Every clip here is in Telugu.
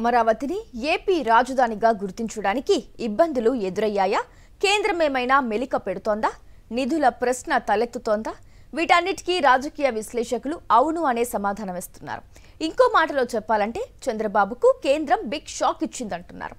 అమరావతిని ఏపీ రాజధానిగా గుర్తించడానికి ఇబ్బందులు ఎదురయ్యాయా? కేంద్రమేమైనా మెలిక పెడుతోందా? నిధుల ప్రశ్న తలెత్తుతోందా? వీటన్నిటికీ రాజకీయ విశ్లేషకులు అవును అనే సమాధానం ఇస్తున్నారు. ఇంకో మాటలో చెప్పాలంటే చంద్రబాబుకు కేంద్రం బిగ్ షాక్ ఇచ్చిందంటున్నారు.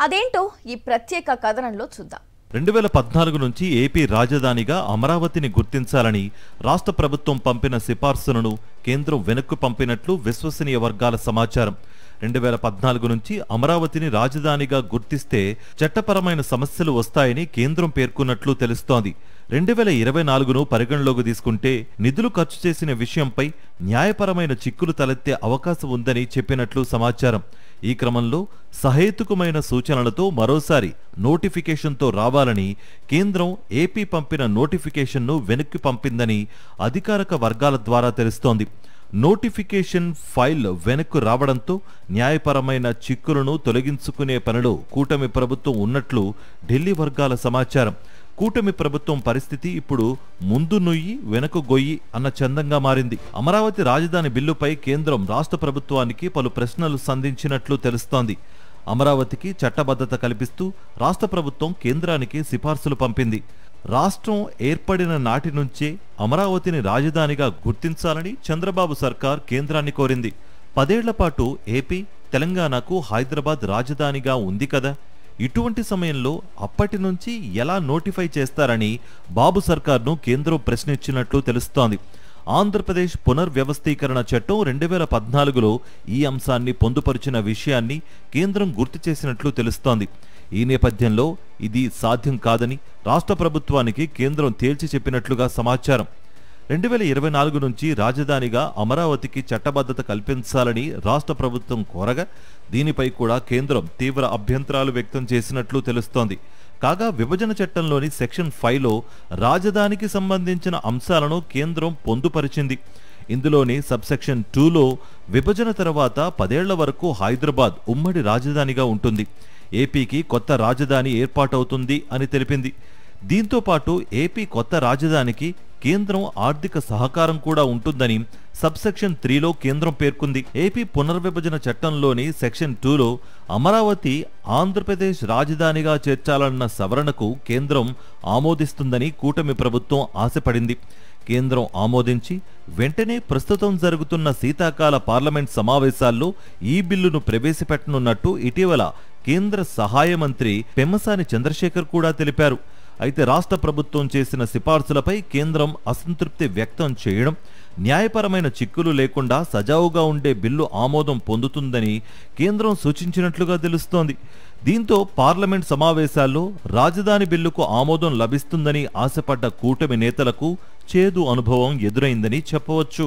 అదేంటో ఈ ప్రత్యేక కథనంలో చూద్దాం. 2014 నుంచి ఏపీ రాజధానిగా అమరావతిని గుర్తించాలని రాష్ట్ర ప్రభుత్వం పంపిన సిఫార్సులను కేంద్రం వెనక్కు పంపినట్లు విశ్వసనీయ వర్గాల సమాచారం. 2014 నుంచి అమరావతిని రాజధానిగా గుర్తిస్తే చట్టపరమైన సమస్యలు వస్తాయని కేంద్రం పేర్కొన్నట్లు తెలుస్తోంది. 2024ను పరిగణలోకి తీసుకుంటే నిధులు ఖర్చు చేసిన విషయంపై న్యాయపరమైన చిక్కులు తలెత్తే అవకాశం ఉందని చెప్పినట్లు సమాచారం. ఈ క్రమంలో సహేతుకమైన సూచనలతో మరోసారి నోటిఫికేషన్తో రావాలని కేంద్రం ఏపీ పంపిన నోటిఫికేషన్ను వెనక్కి పంపిందని అధికారిక వర్గాల ద్వారా తెలుస్తోంది. నోటిఫికేషన్ ఫైల్ వెనక్కు రావడంతో న్యాయపరమైన చిక్కులను తొలగించుకునే పనిలో కూటమి ప్రభుత్వం ఉన్నట్లు ఢిల్లీ వర్గాల సమాచారం. కూటమి ప్రభుత్వం పరిస్థితి ఇప్పుడు ముందు నుయ్యి వెనక గొయ్యి అన్న చందంగా మారింది. అమరావతి రాజధాని బిల్లుపై కేంద్రం రాష్ట్ర ప్రభుత్వానికి పలు ప్రశ్నలు సంధించినట్లు తెలుస్తోంది. అమరావతికి చట్టబద్ధత కల్పిస్తూ రాష్ట్ర ప్రభుత్వం కేంద్రానికి సిఫార్సులు పంపింది. రాష్ట్రం ఏర్పడిన నాటి నుంచే అమరావతిని రాజధానిగా గుర్తించాలని చంద్రబాబు సర్కార్ కేంద్రాన్ని కోరింది. 10 ఏళ్ల పాటు ఏపీ, తెలంగాణకు హైదరాబాద్ రాజధానిగా ఉంది కదా. ఇటువంటి సమయంలో అప్పటి నుంచి ఎలా నోటిఫై చేస్తారని బాబు సర్కార్ను కేంద్రం ప్రశ్నించినట్లు తెలుస్తోంది. ఆంధ్రప్రదేశ్ పునర్వ్యవస్థీకరణ చట్టం 2014లో ఈ అంశాన్ని పొందుపరిచిన విషయాన్ని కేంద్రం గుర్తు చేసినట్లు తెలుస్తోంది. ఈ నేపథ్యంలో ఇది సాధ్యం కాదని రాష్ట్ర ప్రభుత్వానికి కేంద్రం తేల్చి చెప్పినట్లుగా సమాచారం. 2024 నుంచి రాజధానిగా అమరావతికి చట్టబద్ధత కల్పించాలని రాష్ట్ర ప్రభుత్వం కోరగా దీనిపై కూడా కేంద్రం తీవ్ర అభ్యంతరాలు వ్యక్తం చేసినట్లు తెలుస్తోంది. కాగా విభజన చట్టంలోని సెక్షన్ 5లో రాజధానికి సంబంధించిన అంశాలను కేంద్రం పొందుపరిచింది. ఇందులోని సబ్సెక్షన్ 2లో విభజన తర్వాత 10 ఏళ్ల వరకు హైదరాబాద్ ఉమ్మడి రాజధానిగా ఉంటుంది. ఏపీకి కొత్త రాజధాని ఏర్పాటవుతుంది అని తెలిపింది. దీంతో పాటు ఏపీ కొత్త రాజధానికి కేంద్రం ఆర్థిక సహకారం కూడా ఉంటుందని సబ్సెక్షన్ 3లో కేంద్రం పేర్కొంది. ఏపీ పునర్విభజన చట్టంలోని సెక్షన్ 2లో అమరావతి ఆంధ్రప్రదేశ్ రాజధానిగా చేర్చాలన్న సవరణకు కేంద్రం ఆమోదిస్తుందని కూటమి ప్రభుత్వం ఆశపడింది. కేంద్రం ఆమోదించి వెంటనే ప్రస్తుతం జరుగుతున్న శీతాకాల పార్లమెంట్ సమావేశాల్లో ఈ బిల్లును ప్రవేశపెట్టనున్నట్టు ఇటీవల కేంద్ర సహాయ మంత్రి పెమ్మసాని చంద్రశేఖర్ కూడా తెలిపారు. అయితే రాష్ట్ర ప్రభుత్వం చేసిన సిఫార్సులపై కేంద్రం అసంతృప్తి వ్యక్తం చేయడం, న్యాయపరమైన చిక్కులు లేకుండా సజావుగా ఉండే బిల్లు ఆమోదం పొందుతుందని కేంద్రం సూచించినట్లుగా తెలుస్తోంది. దీంతో పార్లమెంట్ సమావేశాల్లో రాజధాని బిల్లుకు ఆమోదం లభిస్తుందని ఆశపడ్డ కూటమి నేతలకు చేదు అనుభవం ఎదురైందని చెప్పవచ్చు.